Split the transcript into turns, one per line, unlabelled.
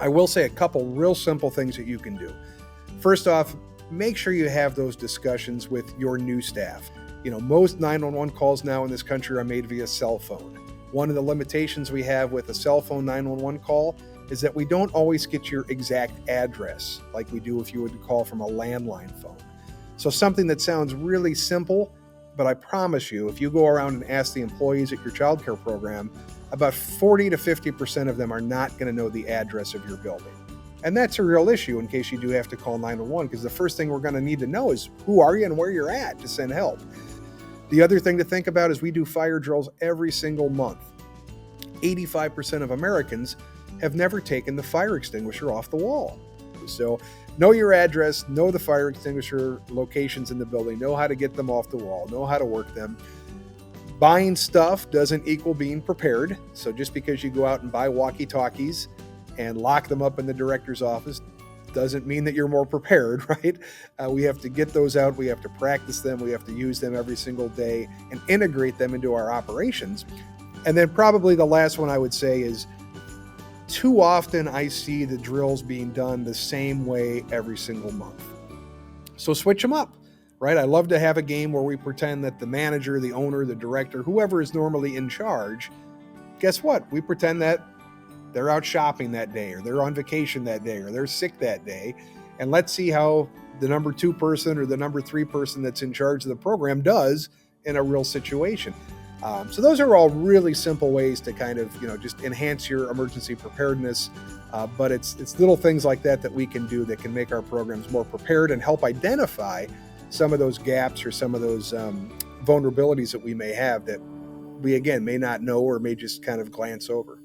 I will say a couple real simple things that you can do. First off, make sure you have those discussions with your new staff. Most 911 calls now in this country are made via cell phone. One of the limitations we have with a cell phone 911 call is that we don't always get your exact address like we do if you would call from a landline phone. So something that sounds really simple, but I promise you, if you go around and ask the employees at your childcare program, about 40 to 50% of them are not going to know the address of your building. And that's a real issue in case you do have to call 911, because the first thing we're going to need to know is who are you and where you're at to send help. The other thing to think about is we do fire drills every single month. 85% of Americans have never taken the fire extinguisher off the wall. So know your address, know the fire extinguisher locations in the building, know how to get them off the wall, know how to work them. Buying stuff doesn't equal being prepared. So just because you go out and buy walkie-talkies and lock them up in the director's office doesn't mean that you're more prepared, right? We have to get those out. We have to practice them. We have to use them every single day and integrate them into our operations. And then probably the last one I would say is, too often I see the drills being done the same way every single month. So switch them up, right? I love to have a game where we pretend that the manager, the owner, the director, whoever is normally in charge, guess what? We pretend that they're out shopping that day, or they're on vacation that day, or they're sick that day. And let's see how the number 2 person or the number 3 person that's in charge of the program does in a real situation. So those are all really simple ways to kind of, just enhance your emergency preparedness. But it's little things like that we can do that can make our programs more prepared and help identify some of those gaps or some of those vulnerabilities that we may have that we, again, may not know or may just kind of glance over.